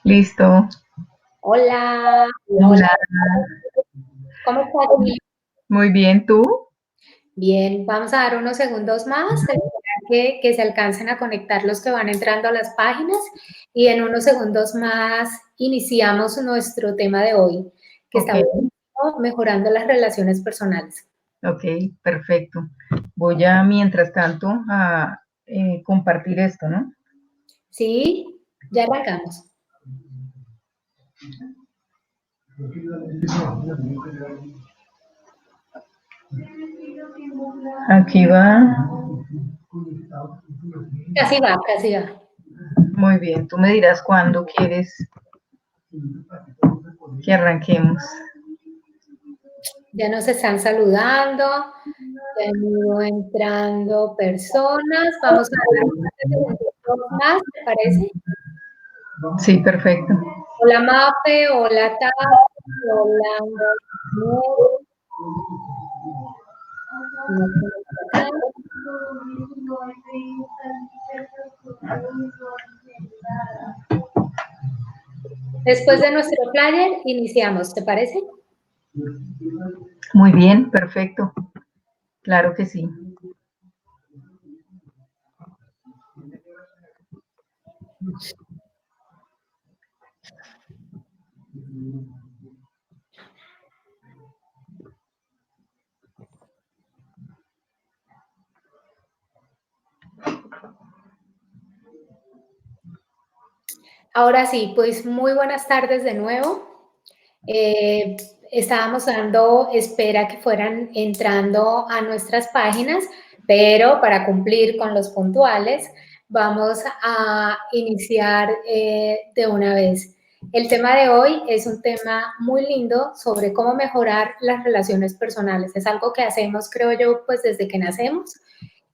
Listo. Hola, hola, hola. Hola. ¿Cómo estás, Lili? Muy bien, ¿tú? Bien, vamos a dar unos segundos más, esperar que se alcancen a conectar los que van entrando a las páginas y en unos segundos más iniciamos nuestro tema de hoy, que Ok, está buenísimo, mejorando las relaciones personales. ok, perfecto. Voy a, mientras tanto, a compartir esto, ¿no? ¿Sí? Ya arrancamos. Aquí va. Casi va, casi va. Muy bien, tú me dirás cuándo quieres que arranquemos. Ya nos están saludando, ya han ido entrando personas. Vamos a dar unos segundos más, ¿te parece? Sí, perfecto. Hola Mafe, hola Tati, hola Mary, ¿cómo están por acá? Después de nuestro flyer, iniciamos, ¿te parece? Muy bien, perfecto. Claro que sí. Ahora sí, pues muy buenas tardes de nuevo. Eh, Estábamos dando espera que fueran entrando a nuestras páginas, pero para cumplir con los puntuales, vamos a iniciar de una vez. El tema de hoy es un tema muy lindo sobre cómo mejorar las relaciones personales. Es algo que hacemos, creo yo, pues desde que nacemos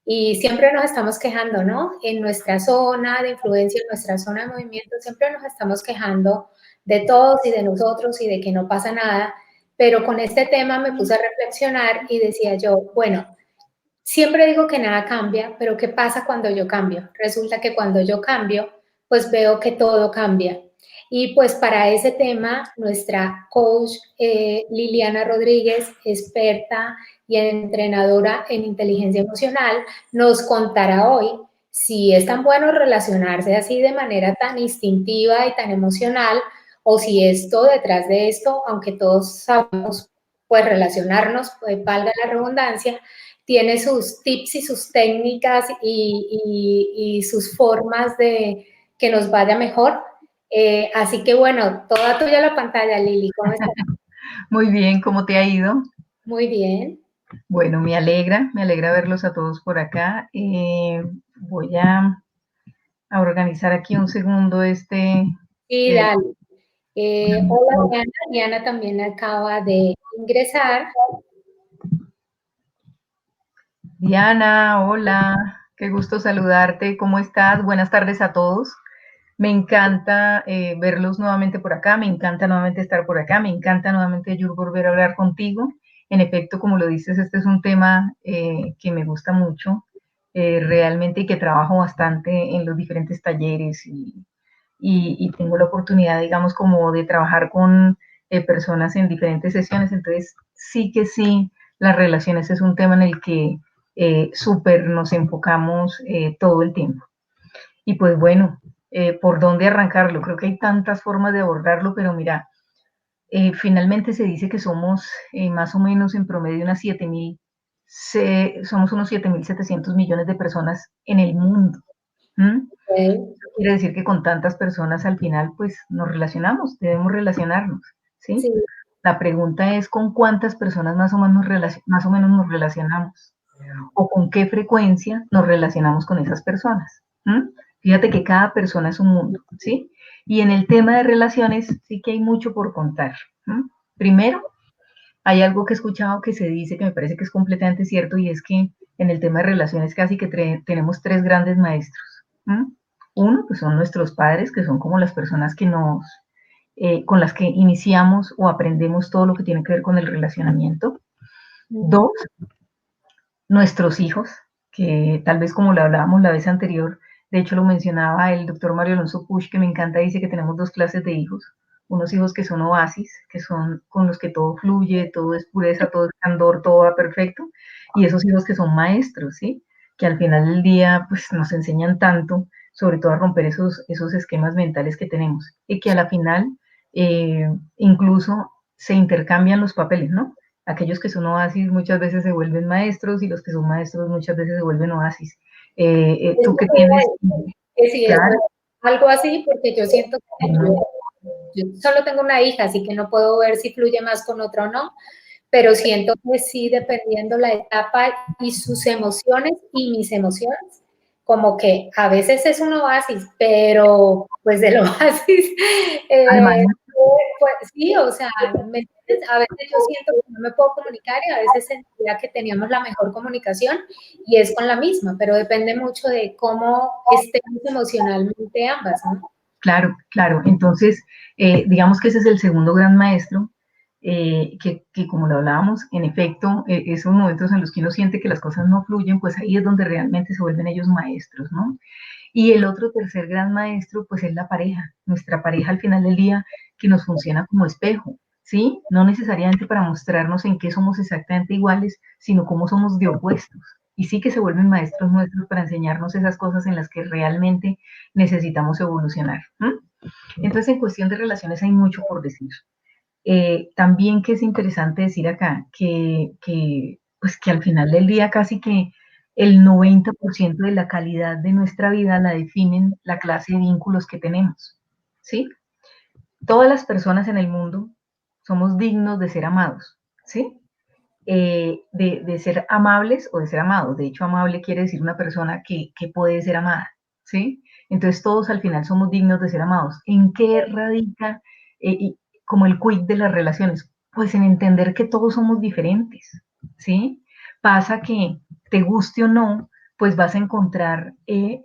y siempre nos estamos quejando, ¿no? En nuestra zona de influencia, en nuestra zona de movimiento, siempre nos estamos quejando de todos y de nosotros y de que no pasa nada. Pero con este tema me puse a reflexionar y decía yo, bueno, siempre digo que nada cambia, pero ¿qué pasa cuando yo cambio? Resulta que cuando yo cambio, pues veo que todo cambia. Y pues para ese tema, nuestra coach Liliana Rodríguez, experta y entrenadora en inteligencia emocional, nos contará hoy si es tan bueno relacionarse así de manera tan instintiva y tan emocional, o si esto detrás de esto, aunque todos sabemos, pues relacionarnos, pues valga la redundancia, tiene sus tips y sus técnicas y sus formas de que nos vaya mejor. Así que bueno, toda tuya la pantalla, Lili, ¿cómo estás? Muy bien, ¿cómo te ha ido? Muy bien. Bueno, me alegra verlos a todos por acá. Voy a organizar aquí un segundo este. Y eh, dale. Hola, Diana. Diana también acaba de ingresar. Diana, hola, qué gusto saludarte, ¿cómo estás? Buenas tardes a todos. Me encanta verlos nuevamente por acá, me encanta nuevamente estar por acá, me encanta nuevamente, Yur, volver a hablar contigo. En efecto, como lo dices, este es un tema que me gusta mucho realmente y que trabajo bastante en los diferentes talleres y tengo la oportunidad, digamos, como de trabajar con personas en diferentes sesiones. Entonces, sí que sí, las relaciones es un tema en el que súper nos enfocamos todo el tiempo. Y pues bueno, ¿por dónde arrancarlo? Creo que hay tantas formas de abordarlo, pero mira, finalmente se dice que somos más o menos en promedio unas 7.000, somos unos 7.700 millones de personas en el mundo. ¿Mm? Okay. Eso quiere decir que con tantas personas al final pues nos relacionamos, debemos relacionarnos, ¿sí? Sí, La pregunta es con cuántas personas más o menos nos relacionamos o con qué frecuencia nos relacionamos con esas personas. ¿Mm? Fíjate que cada persona es un mundo, ¿sí? Y en el tema de relaciones sí que hay mucho por contar. ¿Mm? Primero, hay algo que he escuchado que se dice que me parece que es completamente cierto y es que en el tema de relaciones casi que tenemos tres grandes maestros. ¿Mm? Uno, pues son nuestros padres, que son como las personas que con las que iniciamos o aprendemos todo lo que tiene que ver con el relacionamiento. ujú, Dos, nuestros hijos, que tal vez como lo hablábamos la vez anterior, De hecho, lo mencionaba el doctor Mario Alonso Puig, que me encanta, dice que tenemos dos clases de hijos. Unos hijos que son oasis, que son con los que todo fluye, todo es pureza, todo es candor, todo va perfecto. Y esos hijos que son maestros, ¿sí? Que al final del día, pues nos enseñan tanto, sobre todo a romper esos esquemas mentales que tenemos. Y que a la final, incluso se intercambian los papeles, ¿no? Aquellos que son oasis muchas veces se vuelven maestros y los que son maestros muchas veces se vuelven oasis. Tú que tienes, que sí, es claro, algo así, porque yo siento que yo solo tengo una hija, así que no puedo ver si fluye más con otra o no, pero siento que sí, dependiendo la etapa y sus emociones y mis emociones, como que a veces es un oasis, pero pues del oasis, eh, Alma, pues sí, o sea, ¿me entiendes? A veces yo siento que no me puedo comunicar y a veces sentía que teníamos la mejor comunicación y es con la misma, pero depende mucho de cómo estemos emocionalmente ambas, ¿no? claro, claro. Entonces, digamos que ese es el segundo gran maestro, que como lo hablábamos, en efecto, esos momentos en los que uno siente que las cosas no fluyen, pues ahí es donde realmente se vuelven ellos maestros, ¿no? Y el otro tercer gran maestro, pues es la pareja, nuestra pareja al final del día que nos funciona como espejo, ¿sí? No necesariamente para mostrarnos en qué somos exactamente iguales, sino cómo somos de opuestos. Y sí que se vuelven maestros nuestros para enseñarnos esas cosas en las que realmente necesitamos evolucionar. ¿M? Entonces, en cuestión de relaciones hay mucho por decir. También que es interesante decir acá pues que al final del día casi que el 90% de la calidad de nuestra vida la definen la clase de vínculos que tenemos, ¿sí? Todas las personas en el mundo somos dignos de ser amados, ¿sí? De ser amables o de ser amados. De hecho, amable quiere decir una persona que puede ser amada, ¿sí? Entonces todos al final somos dignos de ser amados. ¿En qué radica como el quid de las relaciones? Pues en entender que todos somos diferentes, ¿sí? Pasa que te guste o no, pues vas a encontrar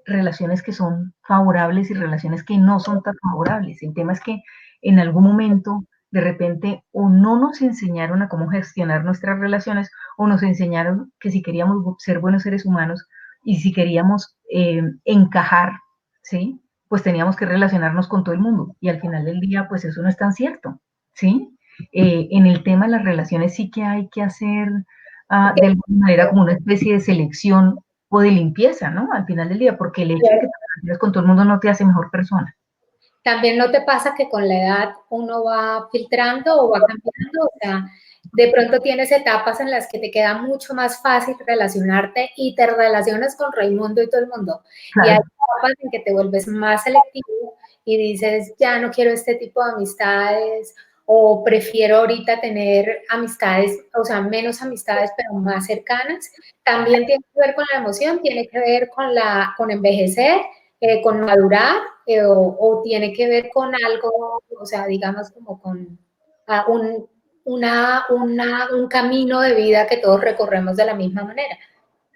relaciones que son favorables y relaciones que no son tan favorables. El tema es que en algún momento de repente o no nos enseñaron a cómo gestionar nuestras relaciones o nos enseñaron que si queríamos ser buenos seres humanos y si queríamos encajar, ¿sí? Pues teníamos que relacionarnos con todo el mundo y al final del día pues eso no es tan cierto, ¿sí? En el tema de las relaciones sí que hay que hacer de alguna manera como una especie de selección o de limpieza, ¿no? Al final del día, porque el hecho de que te relaciones con todo el mundo no te hace mejor persona. También no te pasa que con la edad uno va filtrando o va cambiando, o sea, de pronto tienes etapas en las que te queda mucho más fácil relacionarte y te relacionas con Raimundo y todo el mundo. Y hay Claro. etapas en que te vuelves más selectivo y dices, ya no quiero este tipo de amistades o prefiero ahorita tener amistades, o sea, menos amistades, pero más cercanas. También tiene que ver con la emoción, tiene que ver con envejecer, con madurar o tiene que ver con algo, o sea, digamos como con un, un camino de vida que todos recorremos de la misma manera.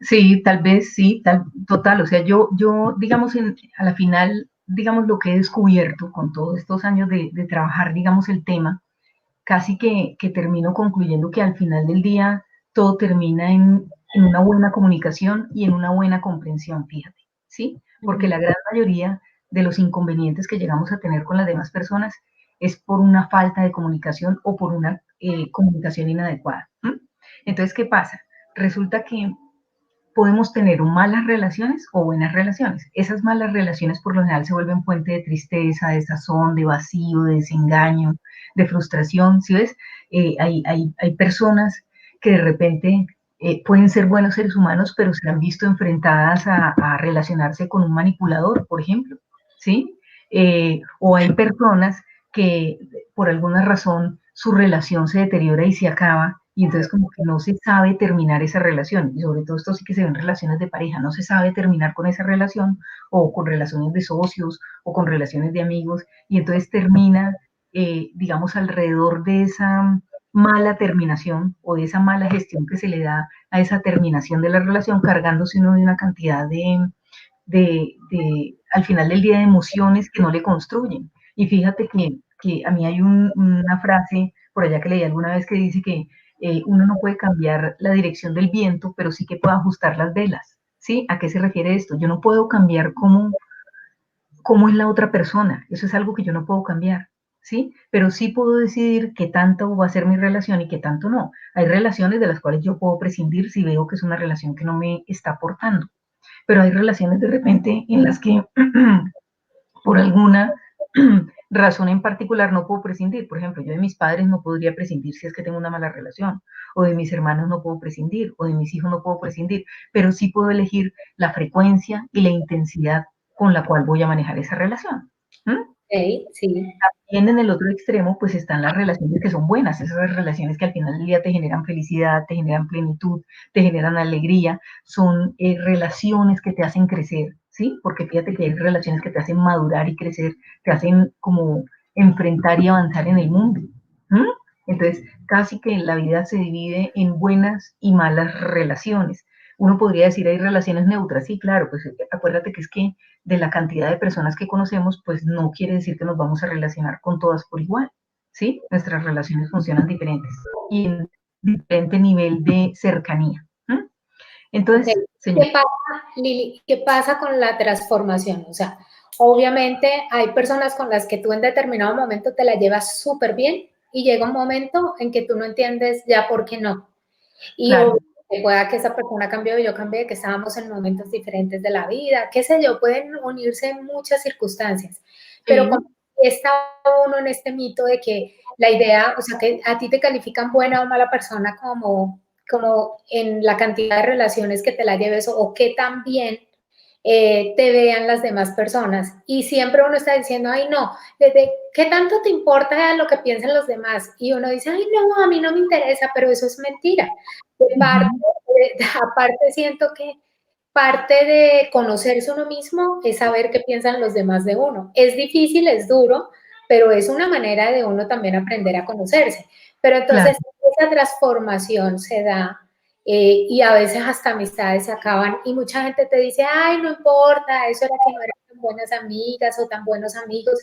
Sí, tal vez sí, total. O sea, digamos, a la final, digamos, lo que he descubierto con todos estos años de trabajar, digamos, el tema, casi que termino concluyendo que al final del día todo termina en una buena comunicación y en una buena comprensión, fíjate, ¿sí? Porque la gran mayoría de los inconvenientes que llegamos a tener con las demás personas es por una falta de comunicación o por una comunicación inadecuada. ¿M? Entonces, ¿qué pasa? Resulta que podemos tener malas relaciones o buenas relaciones. Esas malas relaciones por lo general se vuelven fuente de tristeza, de desazón, de vacío, de desengaño, de frustración. ¿Sí ves? Hay personas que de repente pueden ser buenos seres humanos, pero se han visto enfrentadas a relacionarse con un manipulador, por ejemplo. ¿Sí? O hay personas que por alguna razón su relación se deteriora y se acaba y entonces como que no se sabe terminar esa relación, y sobre todo esto sí que se ve en relaciones de pareja, no se sabe terminar con esa relación, o con relaciones de socios, o con relaciones de amigos, y entonces termina, digamos, alrededor de esa mala terminación, o de esa mala gestión que se le da a esa terminación de la relación, cargándose uno de una cantidad al final del día, de emociones que no le construyen. Y fíjate que a mí hay una frase por allá que leí alguna vez que dice que uno no puede cambiar la dirección del viento, pero sí que puede ajustar las velas, ¿sí? ¿A qué se refiere esto? Yo no puedo cambiar cómo cómo es la otra persona. Eso es algo que yo no puedo cambiar, ¿sí? Pero sí puedo decidir qué tanto va a ser mi relación y qué tanto no. Hay relaciones de las cuales yo puedo prescindir si veo que es una relación que no me está aportando, pero hay relaciones de repente en las que por alguna razón en particular no puedo prescindir. Por ejemplo, yo de mis padres no podría prescindir si es que tengo una mala relación, o de mis hermanos no puedo prescindir, o de mis hijos no puedo prescindir, pero sí puedo elegir la frecuencia y la intensidad con la cual voy a manejar esa relación. ¿Mm? Ok, sí. También en el otro extremo, pues están las relaciones que son buenas, esas relaciones que al final del día te generan felicidad, te generan plenitud, te generan alegría, son relaciones que te hacen crecer, ¿sí? Porque fíjate que hay relaciones que te hacen madurar y crecer, te hacen como enfrentar y avanzar en el mundo. ¿Mm? Entonces, casi que la vida se divide en buenas y malas relaciones. Uno podría decir hay relaciones neutras, sí, claro, pues acuérdate que es que de la cantidad de personas que conocemos, pues no quiere decir que nos vamos a relacionar con todas por igual, ¿sí? Nuestras relaciones funcionan diferentes y en diferente nivel de cercanía. ¿Mm? Okay. Entonces, señor. ¿Qué pasa, Lili? ¿Qué pasa con la transformación? O sea, obviamente hay personas con las que tú en determinado momento te la llevas súper bien y llega un momento en que tú no entiendes ya por qué no. Y Claro, obviamente pueda que esa persona cambió y yo cambié, que estábamos en momentos diferentes de la vida, qué sé yo, pueden unirse muchas circunstancias. Pero sí, como está uno en este mito de que la idea, o sea, que a ti te califican buena o mala persona como en la cantidad de relaciones que te la lleves o que también te vean las demás personas. Y siempre uno está diciendo, ay, no, desde qué tanto te importa lo que piensen los demás. Y uno dice, ay, no, a mí no me interesa, pero eso es mentira. De parte, ujú, aparte siento que parte de conocerse uno mismo es saber qué piensan los demás de uno. Es difícil, es duro, pero es una manera de uno también aprender a conocerse. Pero claro, entonces esa transformación se da y a veces hasta amistades se acaban y mucha gente te dice, ay, no importa, eso era que no eran tan buenas amigas o tan buenos amigos,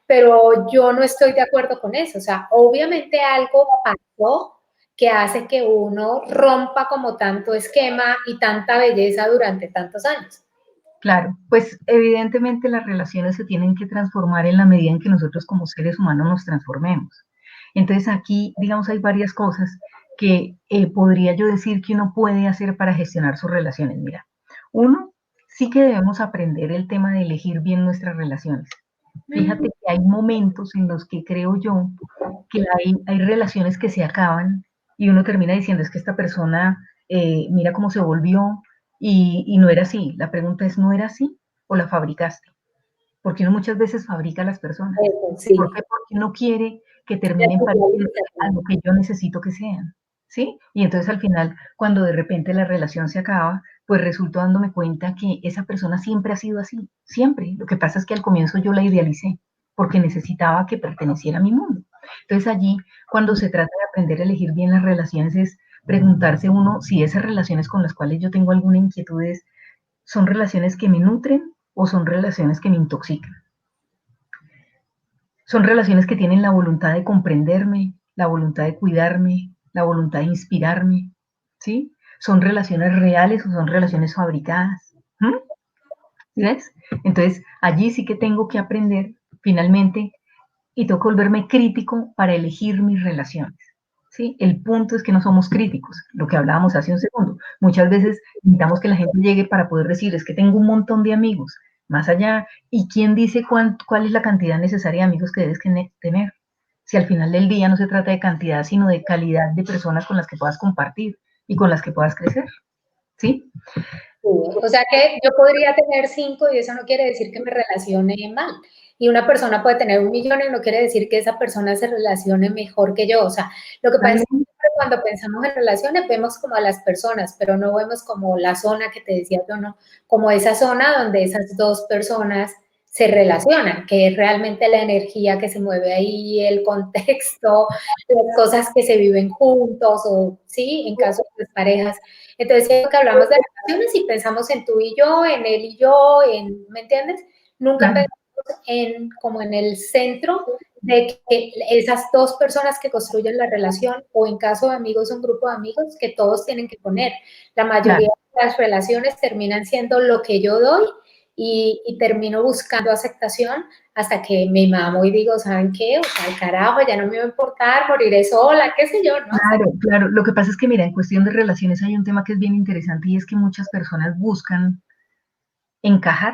pero yo no estoy de acuerdo con eso. O sea, obviamente algo pasó que hace que uno rompa como tanto esquema y tanta belleza durante tantos años. claro. Pues evidentemente las relaciones se tienen que transformar en la medida en que nosotros como seres humanos nos transformemos. Entonces aquí, digamos, hay varias cosas que podría yo decir que uno puede hacer para gestionar sus relaciones. Mira, uno, sí que debemos aprender el tema de elegir bien nuestras relaciones. Fíjate que hay momentos en los que creo yo que hay relaciones que se acaban y uno termina diciendo es que esta persona, mira cómo se volvió y no era así. La pregunta es, ¿no era así o la fabricaste? Porque uno muchas veces fabrica a las personas. Eso, ¿Por sí. qué? Porque uno quiere que terminen pareciéndose a lo que yo necesito que sean, ¿sí? Y entonces al final, cuando de repente la relación se acaba, pues resulto dándome cuenta que esa persona siempre ha sido así, siempre. Lo que pasa es que al comienzo yo la idealicé, porque necesitaba que perteneciera a mi mundo. Entonces allí, cuando se trata de aprender a elegir bien las relaciones, es preguntarse uno si esas relaciones con las cuales yo tengo alguna inquietud son relaciones que me nutren o son relaciones que me intoxican. Son relaciones que tienen la voluntad de comprenderme, la voluntad de cuidarme, la voluntad de inspirarme, ¿sí? Son relaciones reales o son relaciones fabricadas. ¿Mm? ¿Sí ves? Entonces, allí sí que tengo que aprender finalmente y tengo que volverme crítico para elegir mis relaciones. ¿Sí? El punto es que no somos críticos, lo que hablábamos hace un segundo. Muchas veces necesitamos que la gente llegue para poder decir, es que tengo un montón de amigos, más allá, ¿y quién dice cuál es la cantidad necesaria de amigos que debes tener? Si al final del día no se trata de cantidad, sino de calidad de personas con las que puedas compartir y con las que puedas crecer. ¿Sí? Sí, o sea que yo podría tener 5 y eso no quiere decir que me relacione mal. Y una persona puede tener 1 millón y no quiere decir que esa persona se relacione mejor que yo. O sea, lo que pasa es que siempre cuando pensamos en relaciones vemos como a las personas, pero no vemos como la zona que te decía yo, no, como esa zona donde esas dos personas se relacionan, que es realmente la energía que se mueve ahí, el contexto, las cosas que se viven juntos, o sí, en caso de las parejas. Entonces, siempre que hablamos de relaciones y pensamos en tú y yo, en él y yo, ¿me entiendes? Nunca Claro, pensamos como en el centro de que esas dos personas que construyen la relación, o en caso de amigos, un grupo de amigos, que todos tienen que poner. La claro, mayoría de las relaciones terminan siendo lo que yo doy y termino buscando aceptación hasta que me mamo y digo, ¿saben qué? O sea, al carajo, ya no me va a importar, moriré sola, qué sé yo, ¿no? Claro, claro. Lo que pasa es que, mira, en cuestión de relaciones hay un tema que es bien interesante y es que muchas personas buscan encajar,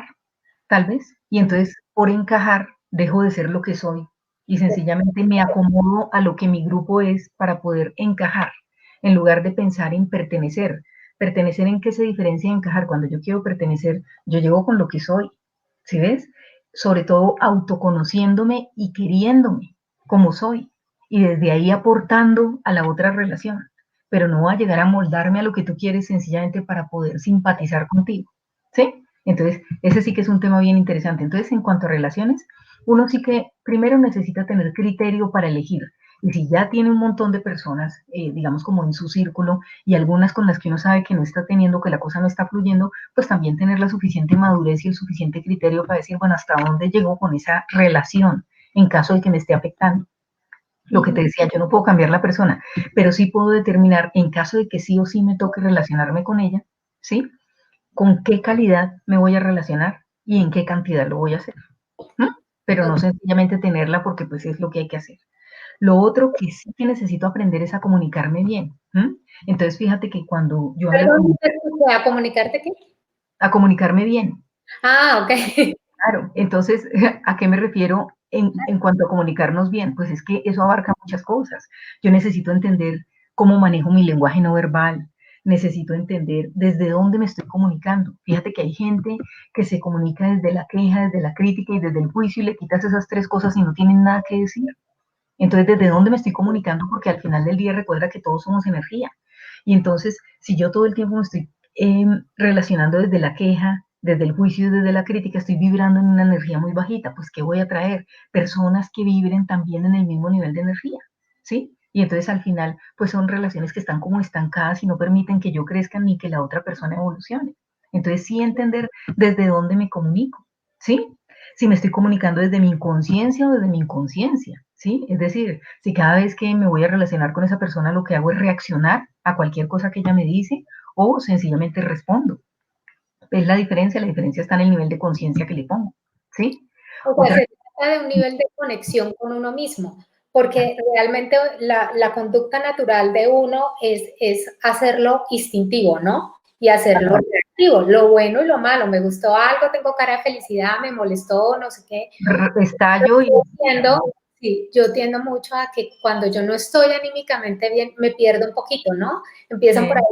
tal vez, y entonces por encajar dejo de ser lo que soy y sencillamente me acomodo a lo que mi grupo es para poder encajar, en lugar de pensar en pertenecer. ¿Pertenecer en qué se diferencia de encajar? Cuando yo quiero pertenecer, yo llego con lo que soy, ¿sí ves? Sobre todo autoconociéndome y queriéndome como soy, y desde ahí aportando a la otra relación, pero no a llegar a moldarme a lo que tú quieres sencillamente para poder simpatizar contigo, ¿sí? Entonces, ese sí que es un tema bien interesante. Entonces, en cuanto a relaciones, uno sí que primero necesita tener criterio para elegir. Y si ya tiene un montón de personas, digamos como en su círculo, y algunas con las que uno sabe que no está teniendo, que la cosa no está fluyendo, pues también tener la suficiente madurez y el suficiente criterio para decir, bueno, hasta dónde llego con esa relación en caso de que me esté afectando. Lo que te decía, yo no puedo cambiar la persona, pero sí puedo determinar en caso de que sí o sí me toque relacionarme con ella, ¿sí? Con qué calidad me voy a relacionar y en qué cantidad lo voy a hacer, ¿no? Pero no sencillamente tenerla porque pues es lo que hay que hacer. Lo otro que sí que necesito aprender es a comunicarme bien. ¿M? Entonces fíjate que cuando yo hablo Perdón, con... ¿a comunicarte qué? A comunicarme bien, Ah, ok. claro. Entonces, ¿a qué me refiero en cuanto a comunicarnos bien? Pues es que eso abarca muchas cosas. Yo necesito entender cómo manejo mi lenguaje no verbal, necesito entender desde dónde me estoy comunicando. Fíjate que hay gente que se comunica desde la queja, desde la crítica y desde el juicio y le quitas esas tres cosas y no tienen nada que decir. Entonces, ¿desde dónde me estoy comunicando? Porque al final del día recuerda que todos somos energía. Y entonces, si yo todo el tiempo me estoy relacionando desde la queja, desde el juicio, desde la crítica, estoy vibrando en una energía muy bajita, pues ¿qué voy a traer? Personas que vibren también en el mismo nivel de energía, ¿sí? Y entonces al final, pues son relaciones que están como estancadas y no permiten que yo crezca ni que la otra persona evolucione. Entonces sí entender desde dónde me comunico, ¿sí? Si me estoy comunicando desde mi inconsciencia o desde mi inconsciencia, ¿sí? Es decir, si cada vez que me voy a relacionar con esa persona lo que hago es reaccionar a cualquier cosa que ella me dice o sencillamente respondo. ¿Ves la diferencia está en el nivel de conciencia que le pongo, ¿sí? O sea, Otra, se trata de un nivel de conexión con uno mismo, porque realmente la conducta natural de uno es hacerlo instintivo, ¿no? Y hacerlo reactivo, lo bueno y lo malo. Me gustó algo, tengo cara de felicidad, me molestó, no sé qué. estallo y... Sí, yo tiendo mucho a que cuando yo no estoy anímicamente bien, me pierdo un poquito, ¿no? Empiezan por ahí,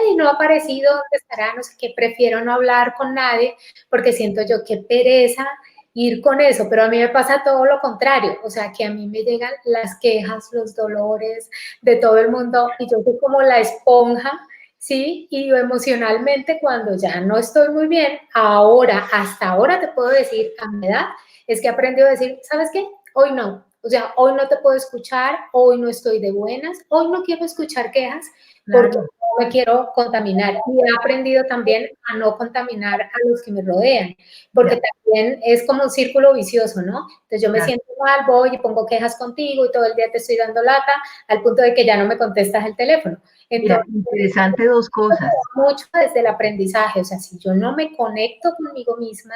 ay, no ha aparecido, ¿dónde estará? No sé qué, prefiero no hablar con nadie porque siento yo qué pereza ir con eso, pero a mí me pasa todo lo contrario, o sea, que a mí me llegan las quejas, los dolores de todo el mundo y yo soy como la esponja, ¿sí? Y yo emocionalmente cuando ya no estoy muy bien, ahora, hasta ahora te puedo decir, a mi edad, es que he aprendido a decir, ¿sabes qué? Hoy no, o sea, hoy no te puedo escuchar, hoy no estoy de buenas, hoy no quiero escuchar quejas porque Claro, no me quiero contaminar. Y he aprendido también a no contaminar a los que me rodean, porque ya, también es como un círculo vicioso, ¿no? Entonces yo me claro. siento mal, voy y pongo quejas contigo y todo el día te estoy dando lata al punto de que ya no me contestas el teléfono. Mira, Entonces, interesante dos cosas. mucho desde el aprendizaje, o sea, si yo no me conecto conmigo misma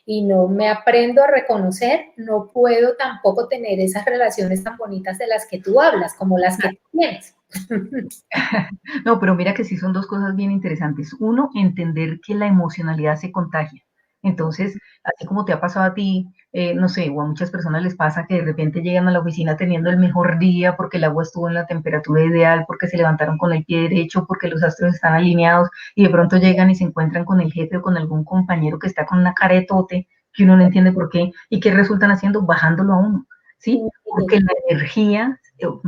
y no me aprendo a reconocer, no puedo tampoco tener esas relaciones tan bonitas de las que tú hablas, como las que tú tienes. No, pero mira que sí son dos cosas bien interesantes. Uno, entender que la emocionalidad se contagia. Entonces, así como te ha pasado a ti, no sé, o a muchas personas les pasa que de repente llegan a la oficina teniendo el mejor día porque el agua estuvo en la temperatura ideal, porque se levantaron con el pie derecho, porque los astros están alineados y de pronto llegan y se encuentran con el jefe o con algún compañero que está con una cara de tote que uno no entiende por qué y que resultan haciendo bajándolo a uno, ¿sí? Porque la energía, o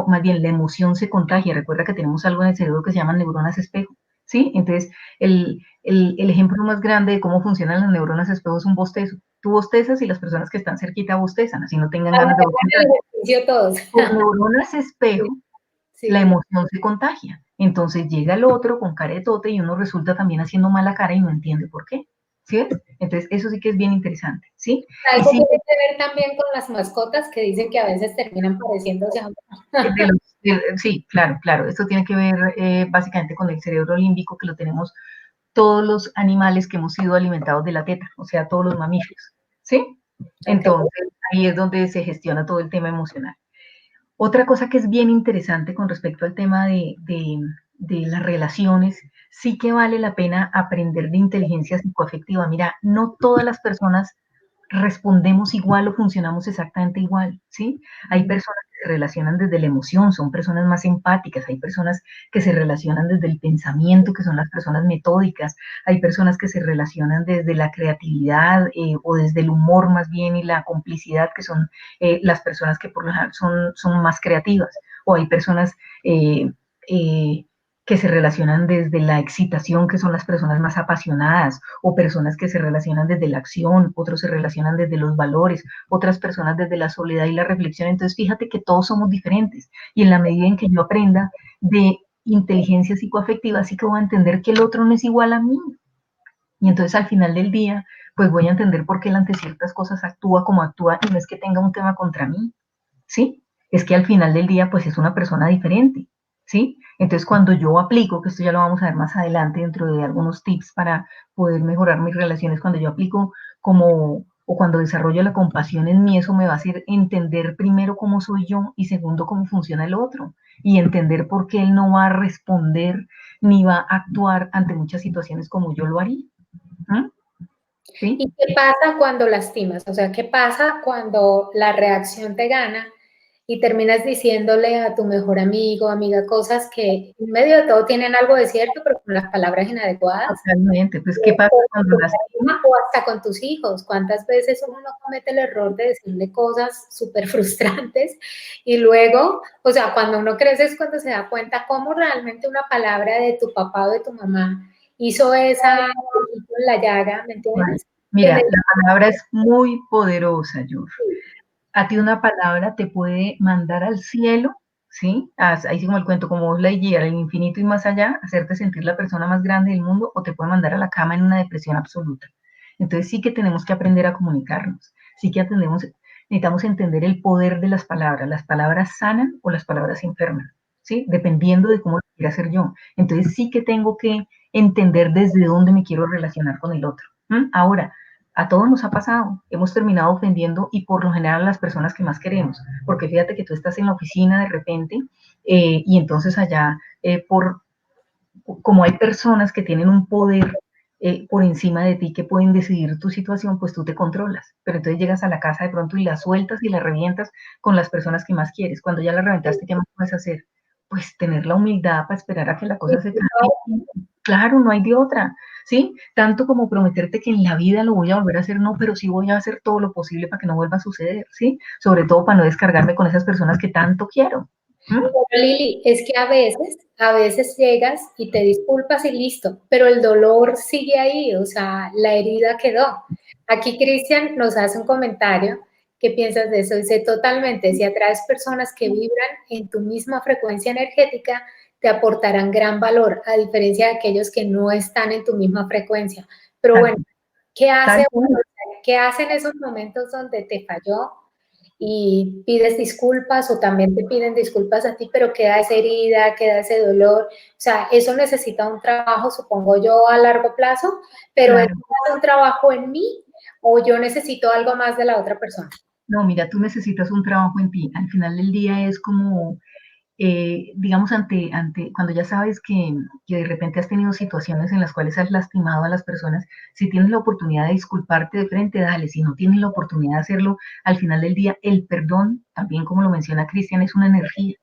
más bien la emoción se contagia. Recuerda que tenemos algo en el cerebro que se llaman neuronas espejo, ¿sí? Entonces, el ejemplo más grande de cómo funcionan las neuronas espejo es un bostezo. Tú bostezas y las personas que están cerquita bostezan, así no tengan ganas de bostezar. Todos. Con neuronas espejo, la Sí. emoción se contagia. Entonces llega el otro con cara de tote y uno resulta también haciendo mala cara y no entiende por qué. ¿Sí ves? Entonces, eso sí que es bien interesante, ¿sí? Y Algo sí, tiene que ver también con las mascotas que dicen que a veces terminan pareciéndose a uno. sí, claro, claro. Esto tiene que ver básicamente con el cerebro límbico que lo tenemos todos los animales que hemos sido alimentados de la teta, o sea, todos los mamíferos, ¿sí? Entonces, ahí es donde se gestiona todo el tema emocional. Otra cosa que es bien interesante con respecto al tema de las relaciones, sí que vale la pena aprender de inteligencia psicoafectiva. Mira, no todas las personas respondemos igual o funcionamos exactamente igual, ¿sí? Hay personas que se relacionan desde la emoción, son personas más empáticas, hay personas que se relacionan desde el pensamiento, que son las personas metódicas, hay personas que se relacionan desde la creatividad o desde el humor más bien y la complicidad, que son las personas que por lo general son más creativas, o hay personas eh, que se relacionan desde la excitación, que son las personas más apasionadas, o personas que se relacionan desde la acción, otros se relacionan desde los valores, otras personas desde la soledad y la reflexión. Entonces, fíjate que todos somos diferentes y en la medida en que yo aprenda de inteligencia psicoafectiva, sí que voy a entender que el otro no es igual a mí. Y entonces al final del día, pues voy a entender por qué él ante ciertas cosas actúa como actúa y no es que tenga un tema contra mí, ¿sí? Es que al final del día, pues es una persona diferente, ¿sí? Entonces, cuando yo aplico, que esto ya lo vamos a ver más adelante dentro de algunos tips para poder mejorar mis relaciones, cuando yo aplico como, o cuando desarrollo la compasión en mí, eso me va a hacer entender primero cómo soy yo y segundo cómo funciona el otro y entender por qué él no va a responder ni va a actuar ante muchas situaciones como yo lo haría. ¿Mm? ¿Sí? ¿Y qué pasa cuando lastimas? O sea, ¿qué pasa cuando la reacción te gana y terminas diciéndole a tu mejor amigo, amiga, cosas que en medio de todo tienen algo de cierto, pero con las palabras inadecuadas? Totalmente. Pues, ¿qué pasa cuando lastimas? O hasta con tus hijos. ¿Cuántas veces uno no comete el error de decirle cosas súper frustrantes y luego, o sea, cuando uno crece es cuando se da cuenta cómo realmente una palabra de tu papá o de tu mamá hizo esa en la llaga, ¿me entiendes? Mira, la palabra es muy poderosa, Yor. A ti una palabra te puede mandar al cielo, ¿sí? Ahí sí como el cuento, como la guía al infinito y más allá, hacerte sentir la persona más grande del mundo, o te puede mandar a la cama en una depresión absoluta. Entonces sí que tenemos que aprender a comunicarnos, sí que necesitamos entender el poder de las palabras sanan o las palabras enferman, ¿sí? Dependiendo de cómo lo quiera hacer yo. Entonces sí que tengo que entender desde dónde me quiero relacionar con el otro. Ahora, a todos nos ha pasado, hemos terminado ofendiendo y por lo general a las personas que más queremos, porque fíjate que tú estás en la oficina de repente y entonces allá, como hay personas que tienen un poder por encima de ti que pueden decidir tu situación, pues tú te controlas, pero entonces llegas a la casa de pronto y la sueltas y la revientas con las personas que más quieres. Cuando ya la reventaste, ¿qué más puedes hacer? Pues tener la humildad para esperar a que la cosa se cambie. Claro, no hay de otra, ¿sí? Tanto como prometerte que en la vida lo voy a volver a hacer, no, pero sí voy a hacer todo lo posible para que no vuelva a suceder, ¿sí? Sobre todo para no descargarme con esas personas que tanto quiero. Pero Lili, es que a veces llegas y te disculpas y listo, pero el dolor sigue ahí, o sea, la herida quedó. Aquí Cristian nos hace un comentario. ¿Qué piensas de eso? Dice totalmente, si atraes personas que vibran en tu misma frecuencia energética, te aportarán gran valor, a diferencia de aquellos que no están en tu misma frecuencia. Pero bueno, ¿qué hace, qué hace en esos momentos donde te falló y pides disculpas o también te piden disculpas a ti, pero queda esa herida, queda ese dolor? O sea, eso necesita un trabajo, supongo yo, a largo plazo, pero ¿es un trabajo en mí o yo necesito algo más de la otra persona? No, mira, tú necesitas un trabajo en ti. Al final del día es como digamos, cuando ya sabes que de repente has tenido situaciones en las cuales has lastimado a las personas, si tienes la oportunidad de disculparte de frente, dale. Si no tienes la oportunidad de hacerlo, al final del día, el perdón, también como lo menciona Cristian, es una energía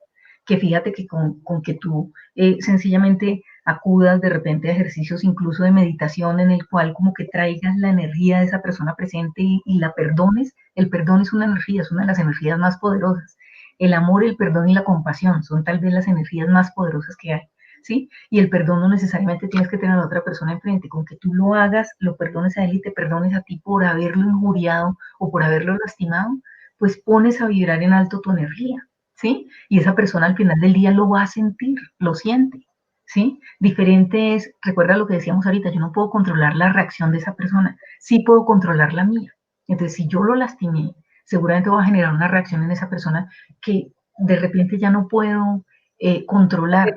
que fíjate que con que tú sencillamente acudas de repente a ejercicios incluso de meditación en el cual como que traigas la energía de esa persona presente y la perdones, el perdón es una energía, es una de las energías más poderosas. El amor, el perdón y la compasión son tal vez las energías más poderosas que hay, ¿sí? Y el perdón no necesariamente tienes que tener a la otra persona enfrente, con que tú lo hagas, lo perdones a él y te perdones a ti por haberlo injuriado o por haberlo lastimado, pues pones a vibrar en alto tu energía, ¿sí? Y esa persona al final del día lo va a sentir, lo siente, ¿sí? Diferente es, recuerda lo que decíamos ahorita, yo no puedo controlar la reacción de esa persona, sí puedo controlar la mía. Entonces, si yo lo lastimé, seguramente va a generar una reacción en esa persona que de repente ya no puedo controlar,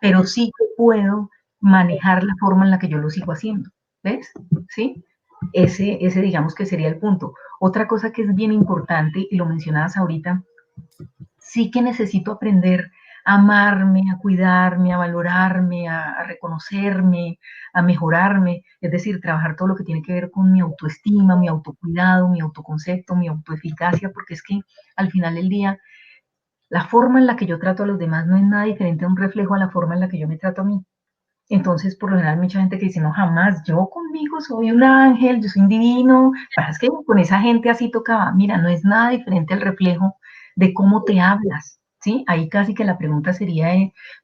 pero sí que puedo manejar la forma en la que yo lo sigo haciendo, ¿ves? ¿Sí? Ese digamos que sería el punto. Otra cosa que es bien importante, y lo mencionabas ahorita, sí que necesito aprender a amarme, a cuidarme, a valorarme, a reconocerme, a mejorarme, es decir, trabajar todo lo que tiene que ver con mi autoestima, mi autocuidado, mi autoconcepto, mi autoeficacia, porque es que al final del día, la forma en la que yo trato a los demás no es nada diferente a un reflejo a la forma en la que yo me trato a mí. Entonces, por lo general, mucha gente que dice, no, jamás, yo conmigo soy un ángel, yo soy un divino. Pero es que con esa gente así tocaba, mira, no es nada diferente al reflejo de cómo te hablas, ¿sí? Ahí casi que la pregunta sería,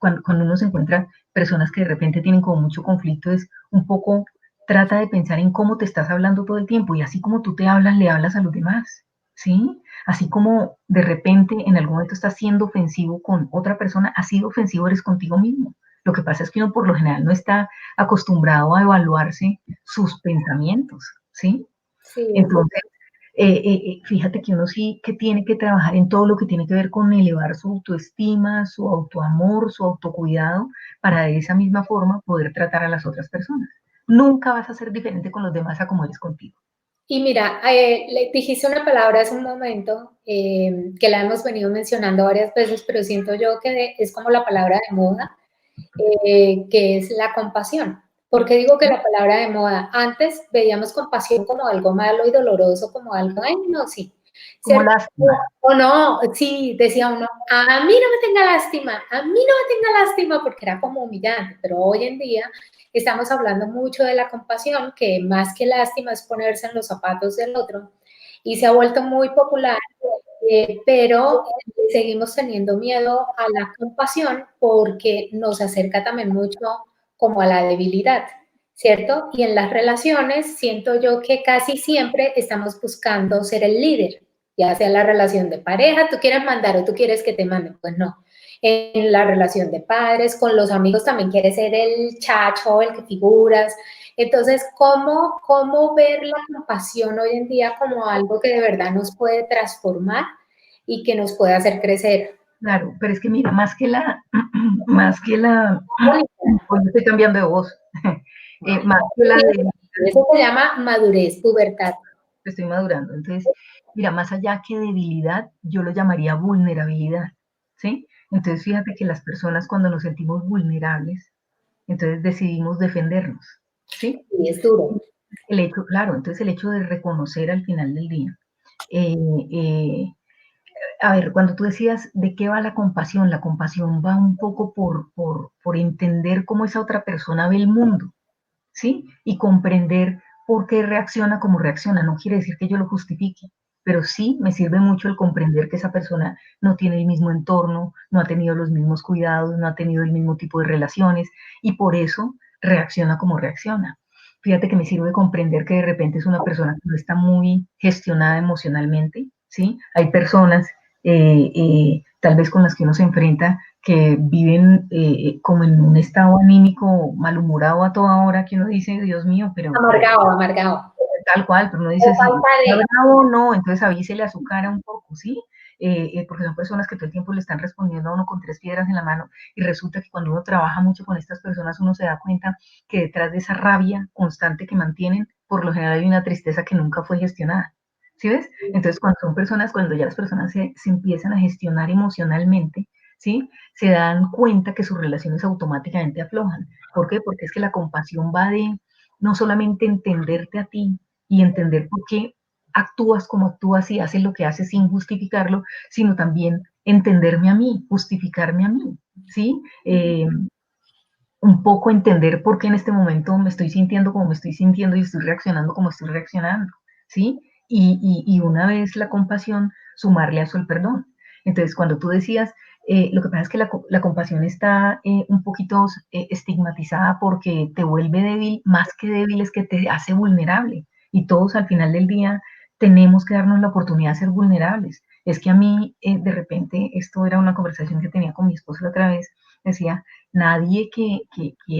cuando uno se encuentra personas que de repente tienen como mucho conflicto, es un poco, trata de pensar en cómo te estás hablando todo el tiempo y así como tú te hablas, le hablas a los demás, ¿sí? Así como de repente en algún momento estás siendo ofensivo con otra persona, así de ofensivo eres contigo mismo. Lo que pasa es que uno por lo general no está acostumbrado a evaluarse sus pensamientos, ¿sí? Sí, es Entonces, fíjate que uno sí que tiene que trabajar en todo lo que tiene que ver con elevar su autoestima, su autoamor, su autocuidado, para de esa misma forma poder tratar a las otras personas. Nunca vas a ser diferente con los demás a como eres contigo. Y mira, le dijiste una palabra hace un momento que la hemos venido mencionando varias veces, pero siento yo que es como la palabra de moda, que es la compasión. ¿Por qué digo que la palabra de moda? Antes veíamos compasión como algo malo y doloroso, como algo, ay, no, sí, Como ¿cierto? lástima. O no, sí, decía uno, a mí no me tenga lástima, a mí no me tenga lástima, porque era como humillante, pero hoy en día estamos hablando mucho de la compasión, que más que lástima es ponerse en los zapatos del otro, y se ha vuelto muy popular, pero seguimos teniendo miedo a la compasión porque nos acerca también mucho como a la debilidad, ¿cierto? Y en las relaciones siento yo que casi siempre estamos buscando ser el líder, ya sea la relación de pareja, tú quieres mandar o tú quieres que te manden, pues no. En la relación de padres, con los amigos también quieres ser el chacho, el que figuras. Entonces, ¿cómo ver la compasión hoy en día como algo que de verdad nos puede transformar y que nos puede hacer crecer? Claro, pero es que mira, más que la, hoy estoy cambiando de voz, más que la de Eso se llama madurez, pubertad. estoy madurando. Entonces, mira, más allá que debilidad, yo lo llamaría vulnerabilidad, ¿sí? Entonces, fíjate que las personas cuando nos sentimos vulnerables, entonces decidimos defendernos, ¿sí? Y es duro. El hecho, claro, entonces el hecho de reconocer al final del día. eh, eh, a ver, cuando tú decías de qué va la compasión va un poco por entender cómo esa otra persona ve el mundo, ¿sí? Y comprender por qué reacciona como reacciona. No quiere decir que yo lo justifique, pero sí me sirve mucho el comprender que esa persona no tiene el mismo entorno, no ha tenido los mismos cuidados, no ha tenido el mismo tipo de relaciones y por eso reacciona como reacciona. Fíjate que me sirve comprender que de repente es una persona que no está muy gestionada emocionalmente, ¿sí? Hay personas tal vez con las que uno se enfrenta que viven como en un estado anímico malhumorado a toda hora, que uno dice, Dios mío, pero Amargado, amargado. tal cual, pero uno O dice, si falta está de. bravo o no, entonces avísele a su cara un poco, ¿sí? Porque son personas que todo el tiempo le están respondiendo a uno con tres piedras en la mano y resulta que cuando uno trabaja mucho con estas personas uno se da cuenta que detrás de esa rabia constante que mantienen, por lo general hay una tristeza que nunca fue gestionada, ¿sí ves? Entonces cuando son personas, cuando ya las personas se empiezan a gestionar emocionalmente, ¿sí? Se dan cuenta que sus relaciones automáticamente aflojan. ¿Por qué? Porque es que la compasión va de no solamente entenderte a ti y entender por qué actúas como actúas y haces lo que haces sin justificarlo, sino también entenderme a mí, justificarme a mí, ¿sí? Un poco entender por qué en este momento me estoy sintiendo como me estoy sintiendo y estoy reaccionando como estoy reaccionando, ¿sí? Y una vez la compasión, sumarle a eso el perdón. Entonces, cuando tú decías, lo que pasa es que la compasión está un poquito estigmatizada porque te vuelve débil, más que débil es que te hace vulnerable. Y todos al final del día tenemos que darnos la oportunidad de ser vulnerables. Es que a mí, de repente, esto era una conversación que tenía con mi esposo la otra vez, decía, nadie que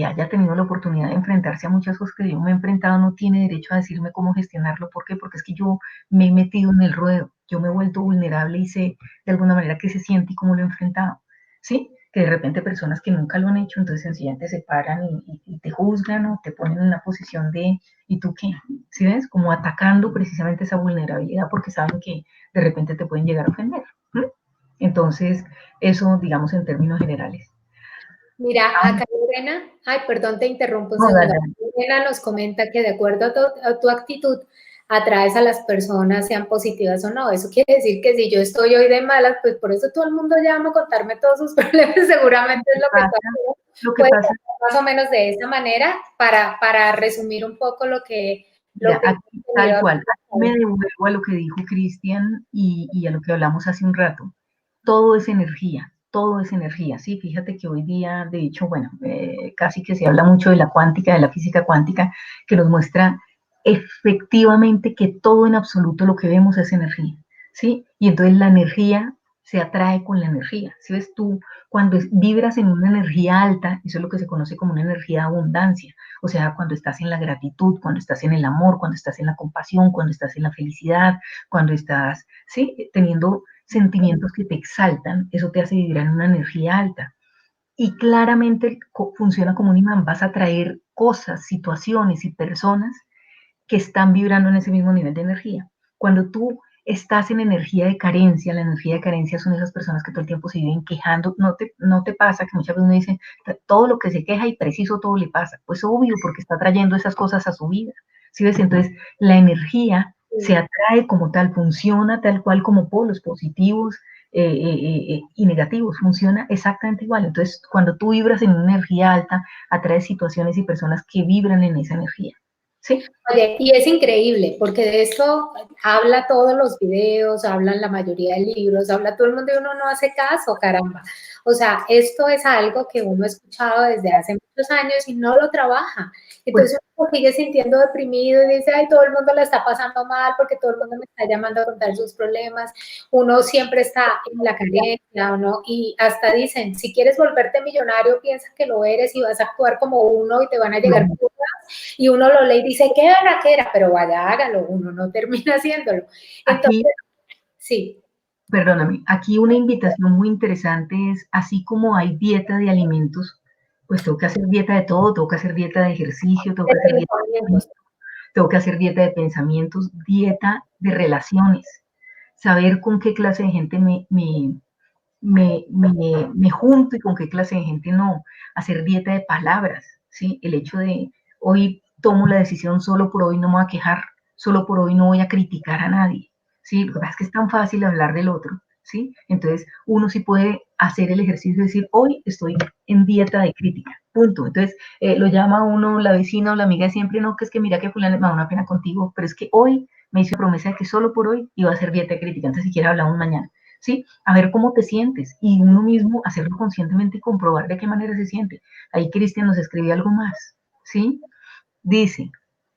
haya tenido la oportunidad de enfrentarse a muchas cosas que yo me he enfrentado no tiene derecho a decirme cómo gestionarlo. ¿Por qué? Porque es que yo me he metido en el ruedo, yo me he vuelto vulnerable y sé de alguna manera qué se siente y cómo lo he enfrentado. ¿Sí? que de repente personas que nunca lo han hecho, entonces sencillamente se paran y te juzgan o te ponen en una posición de, ¿y tú qué? ¿Sí ves? Como atacando precisamente esa vulnerabilidad porque saben que de repente te pueden llegar a ofender. ¿Mm? Entonces, eso, digamos, en términos generales. Mira, acá Lorena, ay, perdón, te interrumpo un No, segundo. dale. Lorena nos comenta que de acuerdo a tu actitud, atraes a las personas, sean positivas o no. Eso quiere decir que si yo estoy hoy de malas, pues por eso todo el mundo llama a contarme todos sus problemas, seguramente es lo que pasa. Lo que Puede pasa, ser más o menos de esa manera para resumir un poco lo mira, que aquí, tal cual, aquí me devuelvo a lo que dijo Cristian y a lo que hablamos hace un rato. Todo es energía, ¿sí? Fíjate que hoy día, de hecho, bueno, casi que se habla mucho de la cuántica, de la física cuántica, que nos muestra efectivamente que todo en absoluto lo que vemos es energía, ¿sí? Y entonces la energía se atrae con la energía, ¿sí ves tú? Cuando vibras en una energía alta, eso es lo que se conoce como una energía de abundancia, o sea, cuando estás en la gratitud, cuando estás en el amor, cuando estás en la compasión, cuando estás en la felicidad, cuando estás, ¿sí? Teniendo sentimientos que te exaltan, eso te hace vibrar en una energía alta. Y claramente funciona como un imán, vas a traer cosas, situaciones y personas que están vibrando en ese mismo nivel de energía. Cuando tú estás en energía de carencia, la energía de carencia son esas personas que todo el tiempo se viven quejando, no te pasa que muchas veces uno dice, todo lo que se queja y preciso todo le pasa, pues obvio, porque está trayendo esas cosas a su vida, ¿sí ves? Entonces, la energía se atrae como tal, funciona tal cual como polos positivos y negativos, funciona exactamente igual. Entonces, cuando tú vibras en una energía alta, atraes situaciones y personas que vibran en esa energía, ¿sí? Oye, y es increíble, porque de esto habla todos los videos, hablan la mayoría de libros, habla todo el mundo y uno no hace caso, caramba. O sea, esto es algo que uno ha escuchado desde hace muchos años y no lo trabaja. Pues Entonces uno sigue sintiendo deprimido y dice, ay, todo el mundo la está pasando mal porque todo el mundo me está llamando a contar sus problemas. Uno siempre está en la carencia, ¿no? Y hasta dicen, si quieres volverte millonario, piensa que lo eres y vas a actuar como uno y te van a llegar cosas y uno lo lee y dice, qué era, pero vaya, hágalo, uno no termina haciéndolo. aquí, Entonces, sí. perdóname, aquí una invitación muy interesante es, así como hay dieta de alimentos, pues tengo que hacer dieta de todo, tengo que hacer dieta de ejercicio, tengo que hacer dieta de, tengo que hacer dieta de pensamientos, dieta de relaciones, saber con qué clase de gente me junto y con qué clase de gente no, hacer dieta de palabras, ¿sí? El hecho de hoy tomo la decisión, solo por hoy no me voy a quejar, solo por hoy no voy a criticar a nadie, ¿sí? Lo que pasa es que es tan fácil hablar del otro, ¿sí? Entonces uno sí puede hacer el ejercicio de decir, hoy estoy en dieta de crítica, punto. Entonces lo llama uno la vecina o la amiga de siempre, no, que es que mira que fulano me da una pena contigo, pero es que hoy me hizo promesa de que solo por hoy iba a hacer dieta de crítica, entonces si quiere hablamos mañana. ¿Sí? A ver cómo te sientes y uno mismo hacerlo conscientemente y comprobar de qué manera se siente. Ahí Cristian nos escribió algo más, ¿sí? Dice,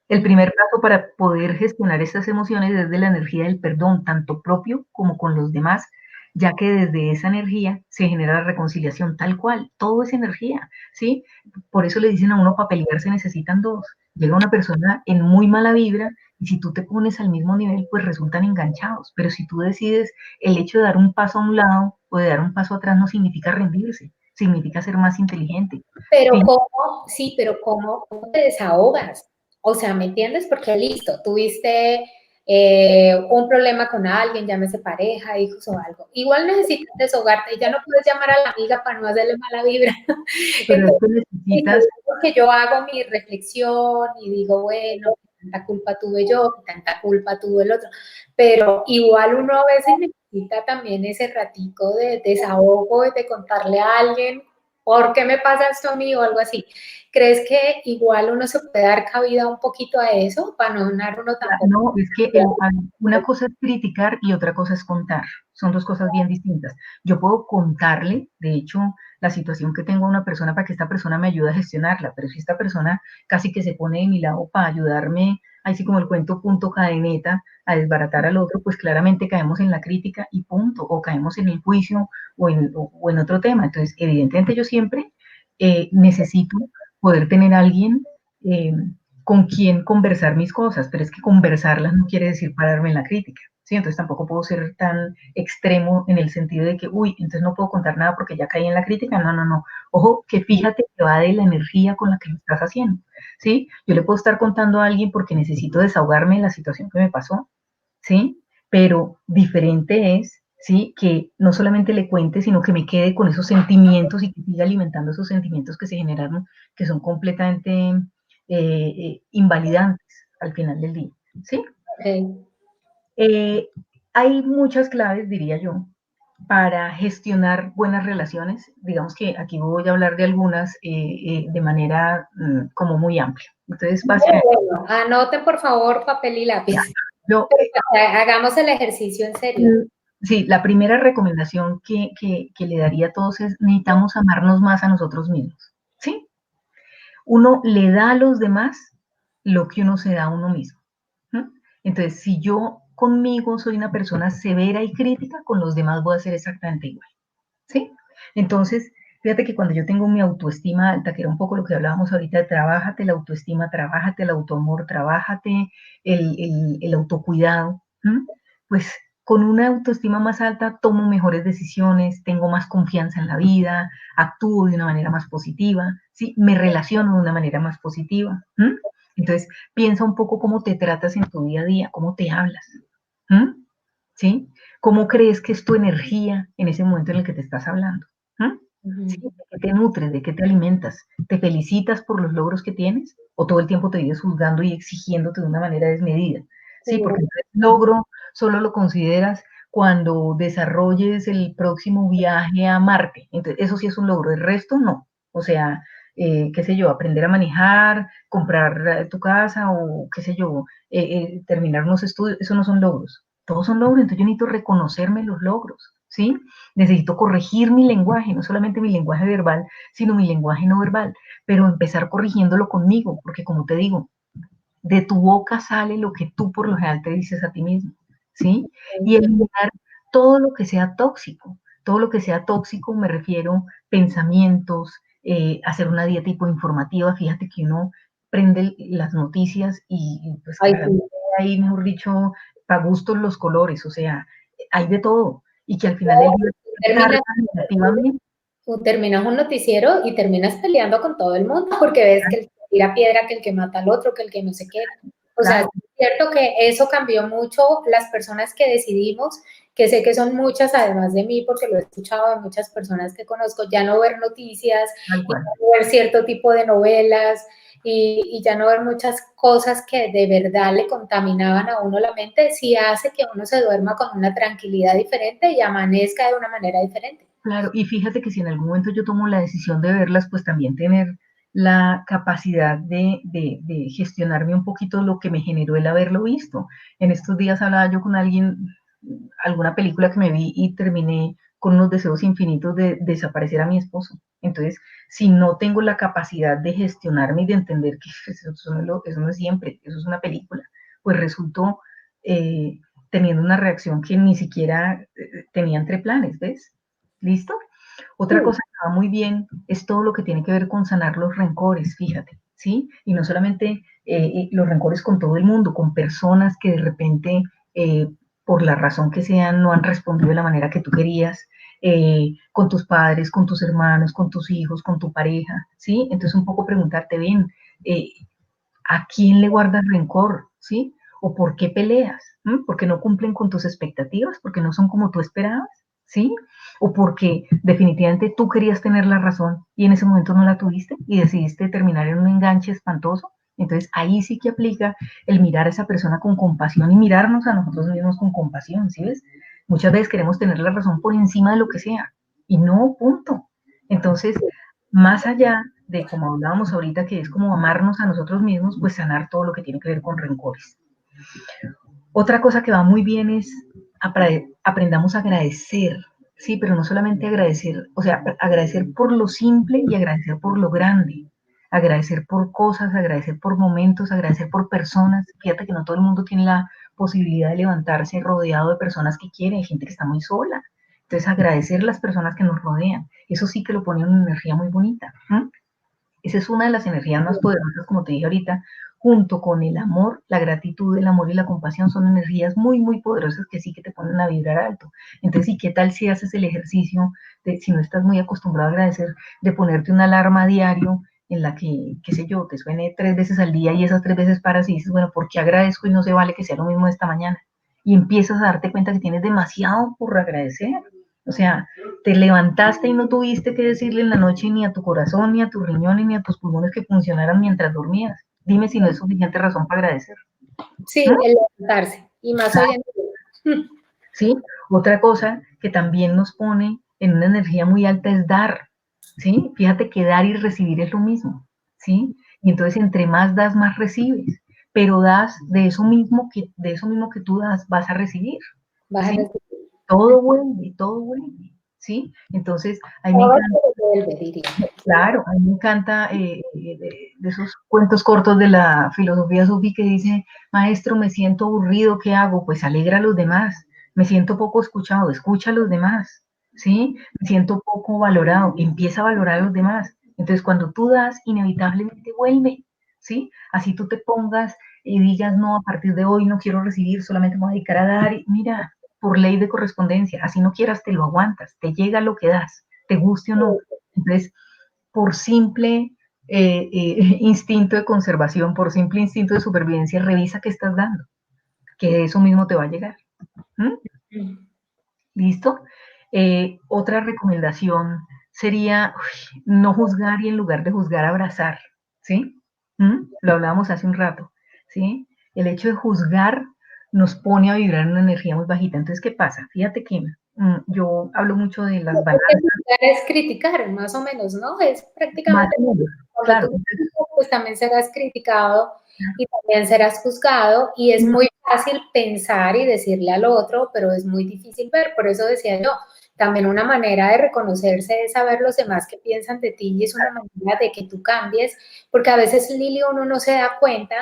el primer paso para poder gestionar estas emociones es de la energía del perdón, tanto propio como con los demás, ya que desde esa energía se genera la reconciliación tal cual, todo es energía, ¿sí? Por eso le dicen a uno, para pelear se necesitan dos. Llega una persona en muy mala vibra y si tú te pones al mismo nivel, pues resultan enganchados. Pero si tú decides el hecho de dar un paso a un lado o de dar un paso atrás no significa rendirse, significa ser más inteligente. Pero ¿cómo? Sí, pero ¿cómo te desahogas? O sea, ¿me entiendes? Porque listo, tuviste un problema con alguien, llámese pareja, hijos o algo. Igual necesitas desahogarte y ya no puedes llamar a la amiga para no hacerle mala vibra. Pero es Entonces, que necesitas que yo hago mi reflexión y digo, bueno, tanta culpa tuve yo, tanta culpa tuvo el otro. Pero igual uno a veces necesita también ese ratico de desahogo, de contarle a alguien ¿por qué me pasa esto a mí? O algo así. ¿Crees que igual uno se puede dar cabida un poquito a eso para no sonar uno tampoco? no, es que una cosa es criticar y otra cosa es contar. Son dos cosas bien distintas. Yo puedo contarle, de hecho, la situación que tengo a una persona para que esta persona me ayude a gestionarla, pero si esta persona casi que se pone de mi lado para ayudarme, así como el cuento punto cadeneta, a desbaratar al otro, pues claramente caemos en la crítica y punto, o caemos en el juicio o en otro tema. Entonces, evidentemente yo siempre necesito poder tener a alguien con quien conversar mis cosas, pero es que conversarlas no quiere decir pararme en la crítica, ¿sí? Entonces tampoco puedo ser tan extremo en el sentido de que, uy, entonces no puedo contar nada porque ya caí en la crítica. No, no, no. Ojo, que fíjate que va de la energía con la que lo estás haciendo, ¿sí? Yo le puedo estar contando a alguien porque necesito desahogarme de la situación que me pasó, ¿sí? Pero diferente es, ¿sí? Que no solamente le cuente, sino que me quede con esos sentimientos y que siga alimentando esos sentimientos que se generaron, que son completamente invalidantes al final del día, ¿sí? Okay. Hay muchas claves, diría yo, para gestionar buenas relaciones. Digamos que aquí voy a hablar de algunas de manera como muy amplia. Entonces, básicamente, Bueno, anoten por favor papel y lápiz. yo, Hagamos el ejercicio en serio. sí, la primera recomendación que le daría a todos es necesitamos amarnos más a nosotros mismos, ¿sí? Uno le da a los demás lo que uno se da a uno mismo. ¿Mm? Entonces, si yo conmigo soy una persona severa y crítica, con los demás voy a ser exactamente igual, ¿sí? Entonces, fíjate que cuando yo tengo mi autoestima alta, que era un poco lo que hablábamos ahorita, trabájate la autoestima, trabájate el autoamor, trabájate el autocuidado, ¿m? Pues con una autoestima más alta tomo mejores decisiones, tengo más confianza en la vida, actúo de una manera más positiva, ¿sí? Me relaciono de una manera más positiva. ¿M? Entonces, piensa un poco cómo te tratas en tu día a día, cómo te hablas. ¿M? ¿Sí? ¿Cómo crees que es tu energía en ese momento en el que te estás hablando? ¿Sí? ¿De qué te nutres? ¿De qué te alimentas? ¿Te felicitas por los logros que tienes? ¿O todo el tiempo te vives juzgando y exigiéndote de una manera desmedida? Sí, porque entonces logro solo lo consideras cuando desarrolles el próximo viaje a Marte. Entonces, eso sí es un logro, el resto no. O sea, qué sé yo, aprender a manejar, comprar tu casa o qué sé yo, terminar unos estudios, eso no son logros. Todos son logros, entonces yo necesito reconocerme los logros, ¿sí? Necesito corregir mi lenguaje, no solamente mi lenguaje verbal, sino mi lenguaje no verbal, pero empezar corrigiéndolo conmigo, porque como te digo, de tu boca sale lo que tú por lo general te dices a ti mismo, ¿sí? Y eliminar todo lo que sea tóxico. Todo lo que sea tóxico me refiero pensamientos, hacer una dieta informativa. Fíjate que uno prende las noticias y pues Ay, claramente sí. hay, mejor dicho, para gustos los colores, o sea, hay de todo. Y que al final del día Terminas, carga negativamente. terminas un noticiero y terminas peleando con todo el mundo porque ves que el que tira piedra, que el que mata al otro, que el que no sé qué. O sea, es Claro, cierto que eso cambió mucho las personas que decidimos, que sé que son muchas además de mí, porque lo he escuchado de muchas personas que conozco, ya no ver noticias tal y cual. ya no ver cierto tipo de novelas y ya no ver muchas cosas que de verdad le contaminaban a uno la mente, sí hace que uno se duerma con una tranquilidad diferente y amanezca de una manera diferente. Claro, y fíjate que si en algún momento yo tomo la decisión de verlas, pues también tener la capacidad de gestionarme un poquito lo que me generó el haberlo visto. En estos días hablaba yo con alguien, alguna película que me vi y terminé con unos deseos infinitos de desaparecer a mi esposo. Entonces, si no tengo la capacidad de gestionarme y de entender que eso no es siempre, eso es una película, pues resultó teniendo una reacción que ni siquiera tenía entre planes, ¿ves? ¿Listo? Otra cosa que va muy bien es todo lo que tiene que ver con sanar los rencores, fíjate, ¿sí? Y no solamente los rencores con todo el mundo, con personas que de repente, por la razón que sean, no han respondido de la manera que tú querías, con tus padres, con tus hermanos, con tus hijos, con tu pareja, ¿sí? Entonces un poco preguntarte, bien, eh, ¿a quién le guardas rencor? ¿Sí? ¿O por qué peleas? ¿Porque no cumplen con tus expectativas? ¿Porque no son como tú esperabas? ¿Sí? ¿O porque definitivamente tú querías tener la razón y en ese momento no la tuviste y decidiste terminar en un enganche espantoso? Entonces ahí sí que aplica el mirar a esa persona con compasión y mirarnos a nosotros mismos con compasión, ¿sí ves? Muchas veces queremos tener la razón por encima de lo que sea y no, punto. Entonces, más allá de como hablábamos ahorita, que es como amarnos a nosotros mismos, pues sanar todo lo que tiene que ver con rencores. Otra cosa que va muy bien es aprendamos a agradecer, sí, pero no solamente agradecer, o sea, agradecer por lo simple y agradecer por lo grande, agradecer por cosas, agradecer por momentos, agradecer por personas. Fíjate que no todo el mundo tiene la posibilidad de levantarse rodeado de personas que quieren, hay gente que está muy sola. Entonces, agradecer a las personas que nos rodean, eso sí que lo pone en una energía muy bonita. Esa es una de las energías más poderosas, como te dije ahorita, junto con el amor, la gratitud, el amor y la compasión son energías muy, muy poderosas que sí que te ponen a vibrar alto. Entonces, ¿y qué tal si haces el ejercicio de, si no estás muy acostumbrado a agradecer, de ponerte una alarma a diario en la que, qué sé yo, te suene 3 veces al día y esas 3 veces paras y dices, bueno, ¿por qué agradezco y no se vale que sea lo mismo esta mañana? Y empiezas a darte cuenta que tienes demasiado por agradecer. O sea, te levantaste y no tuviste que decirle en la noche ni a tu corazón, ni a tus riñones, ni a tus pulmones que funcionaran mientras dormías. Dime si no es suficiente razón para agradecer. Sí, ¿Mm? el levantarse. Y más hoy en día. ¿Sí? Otra cosa que también nos pone en una energía muy alta es dar. ¿Sí? Fíjate que dar y recibir es lo mismo. ¿Sí? Y entonces entre más das, más recibes. Pero das de eso mismo que tú das, vas a recibir. Vas a ¿Sí? recibir. Todo vuelve, ¿sí? Entonces, a mí me Todo encanta, se devuelve, diría. claro, a mí me encanta de esos cuentos cortos de la filosofía sufí que dice, maestro, me siento aburrido, ¿qué hago? Pues alegra a los demás. Me siento poco escuchado, escucha a los demás, ¿sí? Me siento poco valorado, empieza a valorar a los demás. Entonces, cuando tú das, inevitablemente vuelve, ¿sí? Así tú te pongas y digas, no, a partir de hoy no quiero recibir, solamente me voy a dedicar a dar. Y mira, por ley de correspondencia, así no quieras, te lo aguantas, te llega lo que das, te guste o no. Entonces, por simple instinto de conservación, por simple instinto de supervivencia, revisa qué estás dando, que eso mismo te va a llegar. ¿Mm? ¿Listo? Otra recomendación sería no juzgar y en lugar de juzgar, abrazar, ¿sí? ¿Mm? Lo hablábamos hace un rato, ¿sí? El hecho de juzgar nos pone a vibrar en una energía muy bajita. Entonces, ¿qué pasa? Fíjate que yo hablo mucho de las Porque balanzas, juzgar es criticar, más o menos, ¿no? Es más prácticamente o menos, cuando claro. tú criticas, pues también serás criticado y también serás juzgado y es muy fácil pensar y decirle al otro, pero es muy difícil ver. Por eso decía yo, también una manera de reconocerse es saber los demás que piensan de ti y es una manera de que tú cambies, porque a veces, Lili, uno no se da cuenta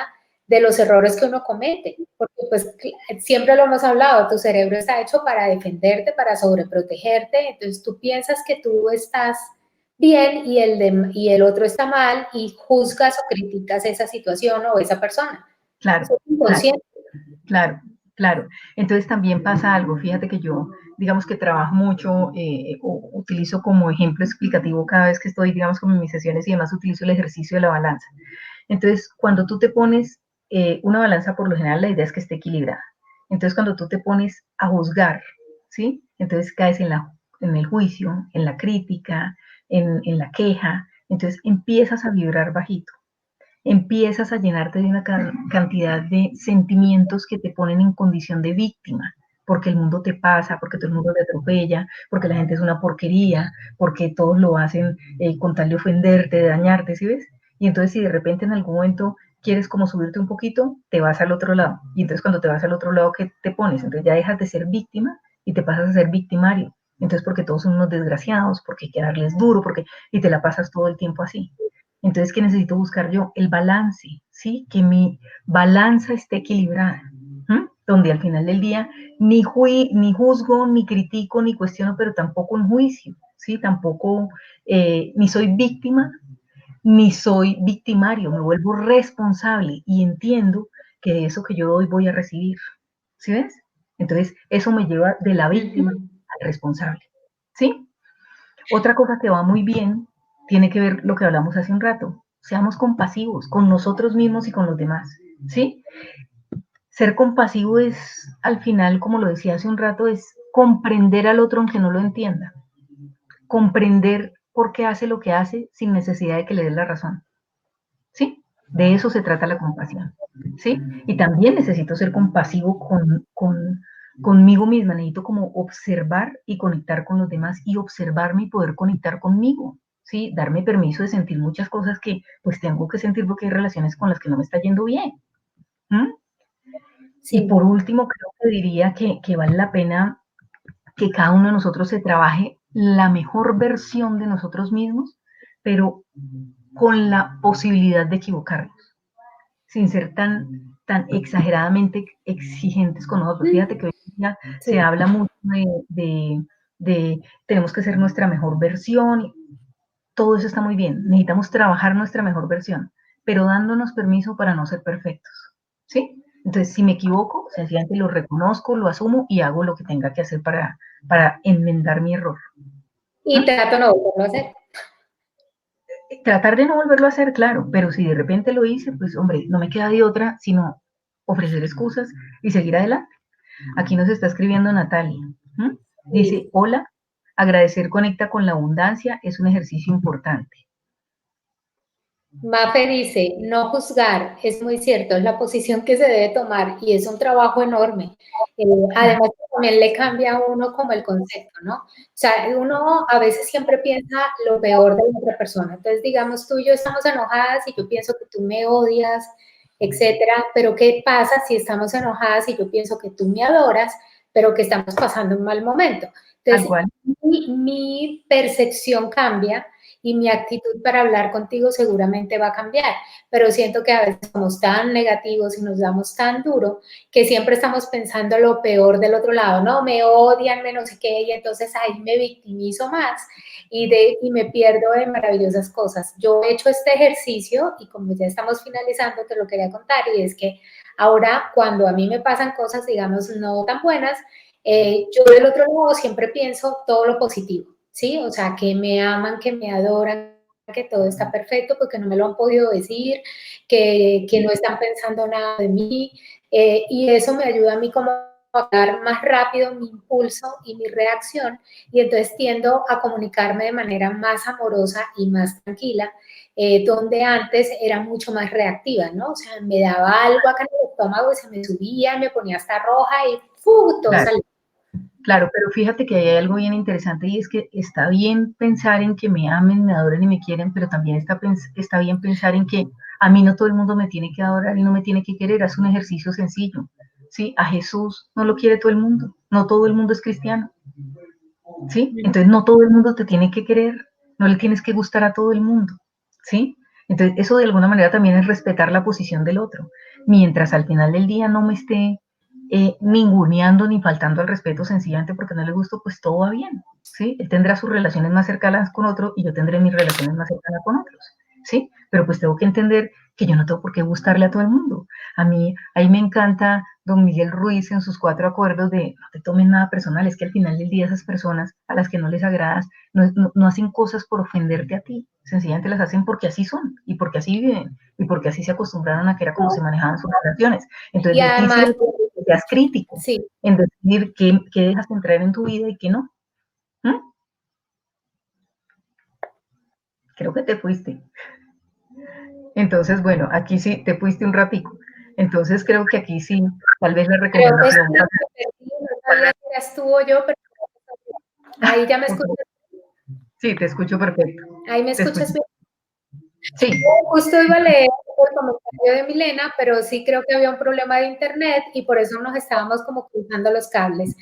de los errores que uno comete, porque pues siempre lo hemos hablado, tu cerebro está hecho para defenderte, para sobreprotegerte, entonces tú piensas que tú estás bien y el otro está mal y juzgas o criticas esa situación o esa persona. Claro, Eso es claro, inconsciente. claro, claro. Entonces también pasa algo, fíjate que yo, digamos que trabajo mucho, o utilizo como ejemplo explicativo cada vez que estoy, digamos, como en mis sesiones y demás, utilizo el ejercicio de la balanza. Entonces, cuando tú te pones una balanza, por lo general la idea es que esté equilibrada. Entonces, cuando tú te pones a juzgar, ¿sí? Entonces caes en el juicio, en la crítica, en la queja, entonces empiezas a vibrar bajito, empiezas a llenarte de una cantidad de sentimientos que te ponen en condición de víctima, porque el mundo te pasa, porque todo el mundo te atropella, porque la gente es una porquería, porque todos lo hacen con tal de ofenderte, de dañarte, ¿sí ves? Y entonces si de repente en algún momento quieres como subirte un poquito, te vas al otro lado. Y entonces cuando te vas al otro lado, ¿qué te pones? Entonces ya dejas de ser víctima y te pasas a ser victimario. Entonces porque todos son unos desgraciados, porque hay que darles duro, porque y te la pasas todo el tiempo así. Entonces, ¿qué necesito buscar yo? El balance, ¿sí? Que mi balanza esté equilibrada, donde al final del día ni juzgo, ni critico, ni cuestiono, pero tampoco en juicio, ¿sí? Tampoco, ni soy víctima, ni soy victimario, me vuelvo responsable y entiendo que de eso que yo doy voy a recibir, ¿sí ves? Entonces, eso me lleva de la víctima al responsable, ¿sí? Otra cosa que va muy bien tiene que ver lo que hablamos hace un rato. Seamos compasivos con nosotros mismos y con los demás, ¿sí? Ser compasivo es, al final, como lo decía hace un rato, es comprender al otro aunque no lo entienda. Comprender por qué hace lo que hace sin necesidad de que le des la razón, ¿sí? De eso se trata la compasión, ¿sí? Y también necesito ser compasivo conmigo misma, necesito como observar y conectar con los demás y observarme y poder conectar conmigo, ¿sí? Darme permiso de sentir muchas cosas que pues tengo que sentir porque hay relaciones con las que no me está yendo bien. ¿Mm? Y Sí. por último, creo que diría que vale la pena que cada uno de nosotros se trabaje la mejor versión de nosotros mismos, pero con la posibilidad de equivocarnos, sin ser tan exageradamente exigentes con nosotros. Fíjate que hoy en día se Sí. habla mucho de tenemos que ser nuestra mejor versión, todo eso está muy bien, necesitamos trabajar nuestra mejor versión, pero dándonos permiso para no ser perfectos, ¿sí? Entonces, si me equivoco, sencillamente lo reconozco, lo asumo y hago lo que tenga que hacer para enmendar mi error. Y trato no volverlo a hacer. Tratar de no volverlo a hacer, claro, pero si de repente lo hice, pues hombre, no me queda de otra sino ofrecer excusas y seguir adelante. Aquí nos está escribiendo Natalia. Dice, hola, agradecer conecta con la abundancia, es un ejercicio importante. Mafe dice, no juzgar, es muy cierto, es la posición que se debe tomar y es un trabajo enorme. Además, también le cambia a uno como el concepto, ¿no? O sea, uno a veces siempre piensa lo peor de la otra persona. Entonces, digamos, tú y yo estamos enojadas y yo pienso que tú me odias, etcétera, pero ¿qué pasa si estamos enojadas y yo pienso que tú me adoras, pero que estamos pasando un mal momento? Entonces, mi percepción cambia y mi actitud para hablar contigo seguramente va a cambiar, pero siento que a veces somos tan negativos y nos damos tan duro que siempre estamos pensando lo peor del otro lado, no, me odian, me no sé qué, y entonces ahí me victimizo más y me pierdo de maravillosas cosas. Yo he hecho este ejercicio y como ya estamos finalizando, te lo quería contar, y es que ahora cuando a mí me pasan cosas, digamos, no tan buenas, yo del otro lado siempre pienso todo lo positivo. ¿Sí? O sea, que me aman, que me adoran, que todo está perfecto porque no me lo han podido decir, que no están pensando nada de mí, y eso me ayuda a mí como a dar más rápido mi impulso y mi reacción, y entonces tiendo a comunicarme de manera más amorosa y más tranquila, donde antes era mucho más reactiva, ¿no? O sea, me daba algo acá en el estómago y se me subía, me ponía hasta roja y ¡fu! Todo salía. Claro, pero fíjate que hay algo bien interesante y es que está bien pensar en que me amen, me adoren y me quieren, pero también está bien pensar en que a mí no todo el mundo me tiene que adorar y no me tiene que querer. Es un ejercicio sencillo. ¿Sí? A Jesús no lo quiere todo el mundo, no todo el mundo es cristiano. ¿Sí? Entonces no todo el mundo te tiene que querer, no le tienes que gustar a todo el mundo. ¿Sí? Entonces eso de alguna manera también es respetar la posición del otro. Mientras al final del día no me esté ninguneando ni faltando al respeto sencillamente porque no le gusto, pues todo va bien, ¿sí? Él tendrá sus relaciones más cercanas con otro y yo tendré mis relaciones más cercanas con otros, ¿sí? Pero pues tengo que entender que yo no tengo por qué gustarle a todo el mundo. Ahí me encanta don Miguel Ruiz en sus 4 acuerdos de no te tomen nada personal, es que al final del día esas personas a las que no les agradas no hacen cosas por ofenderte a ti, sencillamente las hacen porque así son y porque así viven y porque así se acostumbraron a que era como se manejaban sus relaciones. Entonces, Y además, que seas crítico sí, en decidir qué dejas entrar en tu vida y qué no. ¿Mm? Creo que te fuiste. Entonces, bueno, aquí sí te fuiste un ratico. Entonces creo que aquí sí, tal vez la creo que recomendación. no sabía si eras tú o yo, pero ahí ya me escuchas. Sí, te escucho perfecto. Ahí me Te escucho. escuchas bien. Sí. Justo iba a leer el comentario de Milena, pero sí creo que había un problema de internet y por eso nos estábamos como cruzando los cables.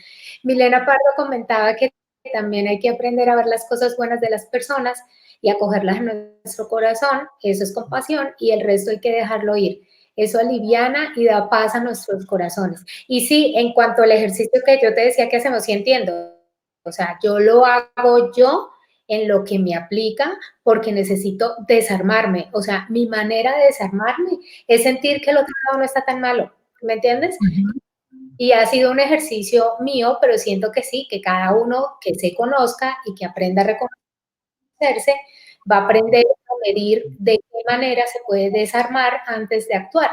Milena Pardo comentaba que también hay que aprender a ver las cosas buenas de las personas y acogerlas en nuestro corazón, eso es compasión, y el resto hay que dejarlo ir. Eso aliviana y da paz a nuestros corazones. Y sí, en cuanto al ejercicio que yo te decía que hacemos, sí entiendo. O sea, yo lo hago yo en lo que me aplica porque necesito desarmarme. O sea, mi manera de desarmarme es sentir que el otro lado no está tan malo. ¿Me entiendes? Y ha sido un ejercicio mío, pero siento que sí, que cada uno que se conozca y que aprenda a reconocerse, va a aprender a medir de qué manera se puede desarmar antes de actuar.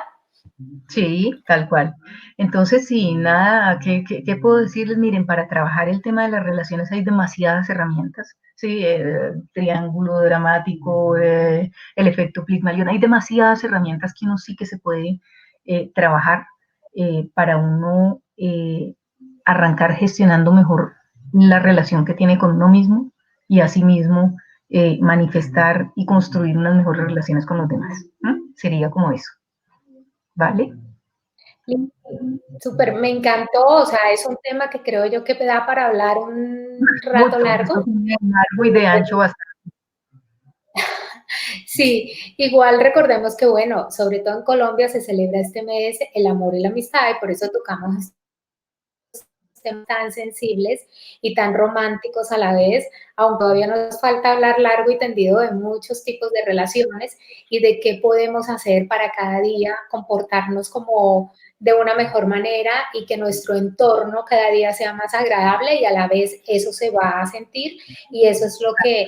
Sí, tal cual. Entonces, sí, nada, ¿qué puedo decirles? Miren, para trabajar el tema de las relaciones hay demasiadas herramientas, ¿sí? El triángulo dramático, el efecto Pygmalion, hay demasiadas herramientas que uno sí que se puede trabajar para uno arrancar gestionando mejor la relación que tiene con uno mismo y asimismo manifestar y construir unas mejores relaciones con los demás. Sería como eso. ¿Vale? Súper, me encantó, o sea, es un tema que creo yo que da para hablar un rato Mucho, esto largo. es muy largo y de ancho bastante. Sí, igual recordemos que, bueno, sobre todo en Colombia se celebra este mes el amor y la amistad y por eso tocamos temas tan sensibles y tan románticos a la vez, aunque todavía nos falta hablar largo y tendido de muchos tipos de relaciones y de qué podemos hacer para cada día comportarnos como de una mejor manera y que nuestro entorno cada día sea más agradable y a la vez eso se va a sentir y eso es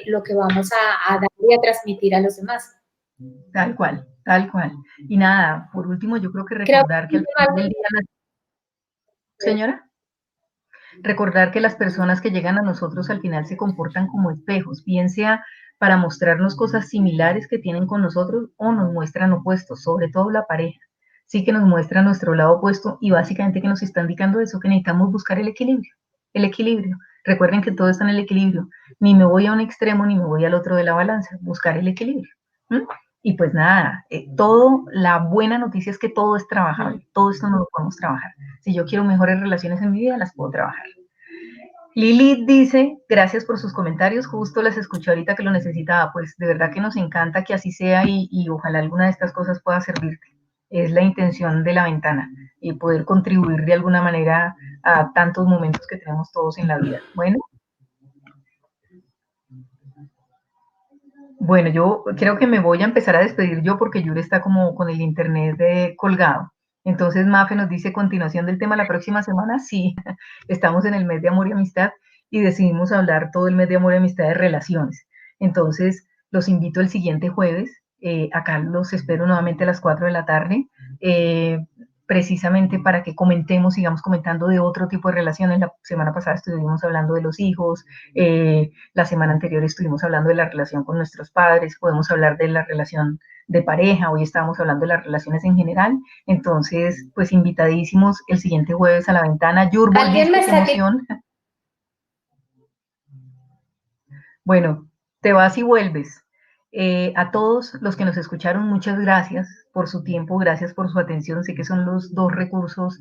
lo que vamos a dar y a transmitir a los demás. Tal cual, tal cual. Y nada, por último, yo creo que Creo recordar que al que final del día, señora, recordar que las personas que llegan a nosotros al final se comportan como espejos, bien sea para mostrarnos cosas similares que tienen con nosotros o nos muestran opuestos, sobre todo la pareja. Sí que nos muestra nuestro lado opuesto y básicamente que nos está indicando eso, que necesitamos buscar el equilibrio. El equilibrio. Recuerden que todo está en el equilibrio. Ni me voy a un extremo ni me voy al otro de la balanza. Buscar el equilibrio. ¿Mm? Y pues nada, todo, la buena noticia es que todo es trabajable. Todo esto no lo podemos trabajar. Si yo quiero mejores relaciones en mi vida, las puedo trabajar. Lilith dice, gracias por sus comentarios, justo las escuché ahorita que lo necesitaba, pues de verdad que nos encanta que así sea y ojalá alguna de estas cosas pueda servirte. Es la intención de la ventana y poder contribuir de alguna manera a tantos momentos que tenemos todos en la vida. Bueno, yo creo que me voy a empezar a despedir yo porque Yuri está como con el internet colgado. Entonces, Mafe nos dice continuación del tema la próxima semana. Sí, estamos en el mes de amor y amistad y decidimos hablar todo el mes de amor y amistad de relaciones. Entonces, los invito el siguiente jueves. Acá los espero nuevamente a las 4 de la tarde. Precisamente para que comentemos, sigamos comentando de otro tipo de relaciones. La semana pasada estuvimos hablando de los hijos, la semana anterior estuvimos hablando de la relación con nuestros padres, podemos hablar de la relación de pareja, hoy estábamos hablando de las relaciones en general, entonces, pues invitadísimos el siguiente jueves a la ventana. Yur, alguien me volviste, qué está emoción. Bueno, te vas y vuelves. A todos los que nos escucharon, muchas gracias por su tiempo, gracias por su atención. Sé que son los dos recursos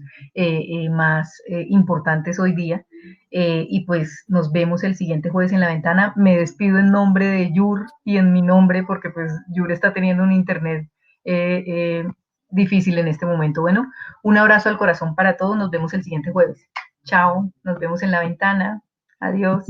más importantes hoy día. Y pues nos vemos el siguiente jueves en la ventana. Me despido en nombre de Yur y en mi nombre porque pues Yur está teniendo un internet eh, eh, difícil en este momento. Bueno, un abrazo al corazón para todos. Nos vemos el siguiente jueves. Chao, nos vemos en la ventana. Adiós.